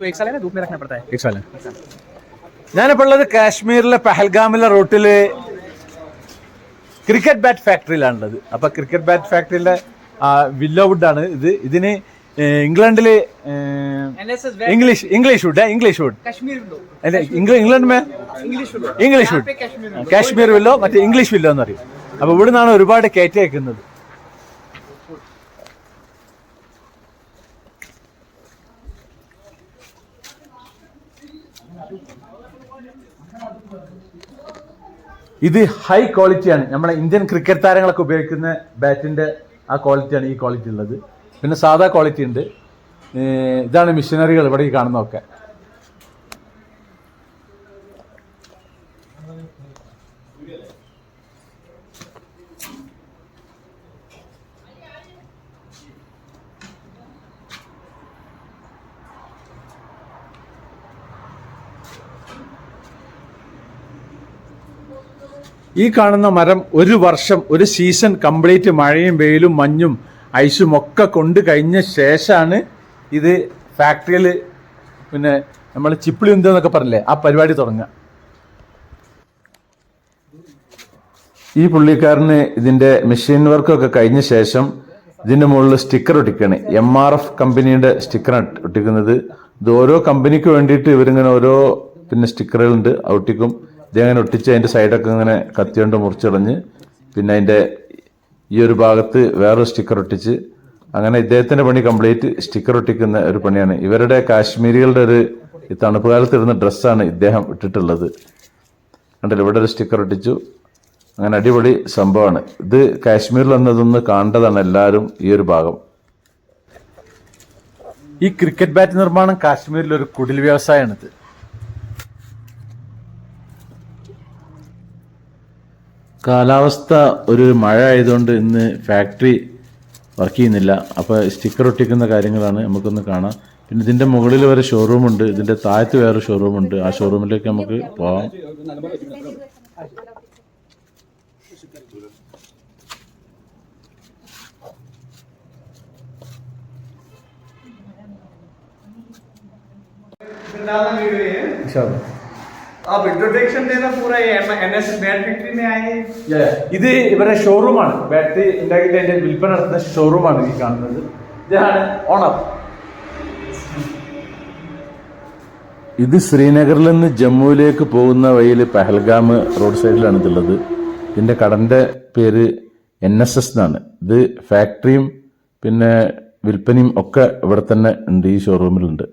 तो 1 साल है ना, धूप में रखना पड़ता है। 1 साल ഞാനിപ്പോൾ ഉള്ളത് കാശ്മീരിലെ പഹൽഗാമിലെ റൂട്ടില് ക്രിക്കറ്റ് ബാറ്റ് ഫാക്ടറിയിലാണുള്ളത്. അപ്പൊ ക്രിക്കറ്റ് ബാറ്റ് ഫാക്ടറിയിലെ വില്ലോ വുഡ് ആണ് ഇത്. ഇതിന് ഇംഗ്ലണ്ടില് इंग्लिश वुड है, इंग्लिश वुड इंग्लैंड में इंग्लिश वुड കാശ്മീർ വില്ലോ മറ്റേ ഇംഗ്ലീഷ് വില്ലോ എന്ന് പറയും. അപ്പൊ ഇവിടെ നിന്നാണ് ഒരുപാട് കയറ്റി വെക്കുന്നത്. ഇത് ഹൈ ക്വാളിറ്റിയാണ്. നമ്മളെ ഇന്ത്യൻ ക്രിക്കറ്റ് താരങ്ങളൊക്കെ ഉപയോഗിക്കുന്ന ബാറ്റിന്റെ ആ ക്വാളിറ്റിയാണ് ഈ ക്വാളിറ്റി ഉള്ളത്. പിന്നെ സാധാ ക്വാളിറ്റി ഉണ്ട്. ഇതാണ് മിഷനറികൾ ഇവിടെ ഈ കാണുന്നതൊക്കെ. ഈ കാണുന്ന മരം ഒരു വർഷം, ഒരു സീസൺ കംപ്ലീറ്റ് മഴയും വെയിലും മഞ്ഞും ഐസും ഒക്കെ കൊണ്ട് കഴിഞ്ഞ ശേഷമാണ് ഇത് ഫാക്ടറിയിൽ പിന്നെ നമ്മൾ ചിപ്പിളി ഉന്തെന്നൊക്കെ പറഞ്ഞില്ലേ ആ പരിപാടി തുടങ്ങുക. ഈ പുള്ളിക്കാരന് ഇതിന്റെ മെഷീൻ വർക്കൊക്കെ കഴിഞ്ഞ ശേഷം ഇതിന്റെ മുകളിൽ സ്റ്റിക്കർ ഒട്ടിക്കുകയാണ്. MRF കമ്പനിയുടെ സ്റ്റിക്കർ ഒട്ടിക്കുന്നത്. ഇത് ഓരോ കമ്പനിക്ക് വേണ്ടിയിട്ട് ഇവരിങ്ങനെ ഓരോ പിന്നെ സ്റ്റിക്കറുകളുണ്ട് ഒട്ടിക്കും. ഇതങ്ങനെ ഒട്ടിച്ച് അതിന്റെ സൈഡൊക്കെ ഇങ്ങനെ കത്തിയോണ്ട് മുറിച്ചിടഞ്ഞ് പിന്നെ അതിന്റെ ഈ ഒരു ഭാഗത്ത് വേറൊരു സ്റ്റിക്കർ ഒട്ടിച്ച് അങ്ങനെ ഇദ്ദേഹത്തിന്റെ പണി കംപ്ലീറ്റ് സ്റ്റിക്കർ ഒട്ടിക്കുന്ന ഒരു പണിയാണ്. ഇവരുടെ കാശ്മീരികളുടെ ഒരു തണുപ്പ് കാലത്ത് ഇടുന്ന ഡ്രസ്സാണ് ഇദ്ദേഹം ഇട്ടിട്ടുള്ളത്. കണ്ടല്ലോ, ഇവിടെ ഒരു സ്റ്റിക്കർ ഒട്ടിച്ചു. അങ്ങനെ അടിപൊളി സംഭവമാണ് ഇത്. കാശ്മീരിൽ വന്നതൊന്ന് കാണേണ്ടതാണ് എല്ലാവരും ഈ ഒരു ഭാഗം. ഈ ക്രിക്കറ്റ് ബാറ്റ് നിർമ്മാണം കാശ്മീരിലൊരു കുടിൽ വ്യവസായമാണിത്. കാലാവസ്ഥ ഒരു മഴ ആയതുകൊണ്ട് ഇന്ന് ഫാക്ടറി വർക്ക് ചെയ്യുന്നില്ല. അപ്പോൾ സ്റ്റിക്കർ ഒട്ടിക്കുന്ന കാര്യങ്ങളാണ് നമുക്കൊന്ന് കാണാം. പിന്നെ ഇതിൻ്റെ മുകളിൽ വരെ ഷോറൂമുണ്ട്, ഇതിൻ്റെ താഴത്ത് വേറെ ഷോറൂമുണ്ട്. ആ ഷോറൂമിലേക്ക് നമുക്ക് പോവാം. आप इंट्रोडक्शन देना पूरा ये NSS बैट फैक्ट्री में आए. ഇത് ഇവരുടെ ഷോറൂമാണ്. ബാറ്ററി ഉണ്ടാക്കിയിട്ട് അതിന്റെ വിൽപ്പന നടത്തുന്ന ഷോറൂമാണ് ഈ കാണുന്നത്. ഇതാണ് ഓണർ. ഇത് ശ്രീനഗറിൽ നിന്ന് ജമ്മുവിലേക്ക് പോകുന്ന വഴിയിൽ പഹൽഗാം റോഡ് സൈഡിലാണ് ഇതുള്ളത്. ഇതിന്റെ കടന്റെ പേര് NSS എന്നാണ്. ഇത് ഫാക്ടറിയും പിന്നെ വിൽപ്പനയും ഒക്കെ ഇവിടെ തന്നെ ഉണ്ട്, ഈ ഷോറൂമിലുണ്ട്.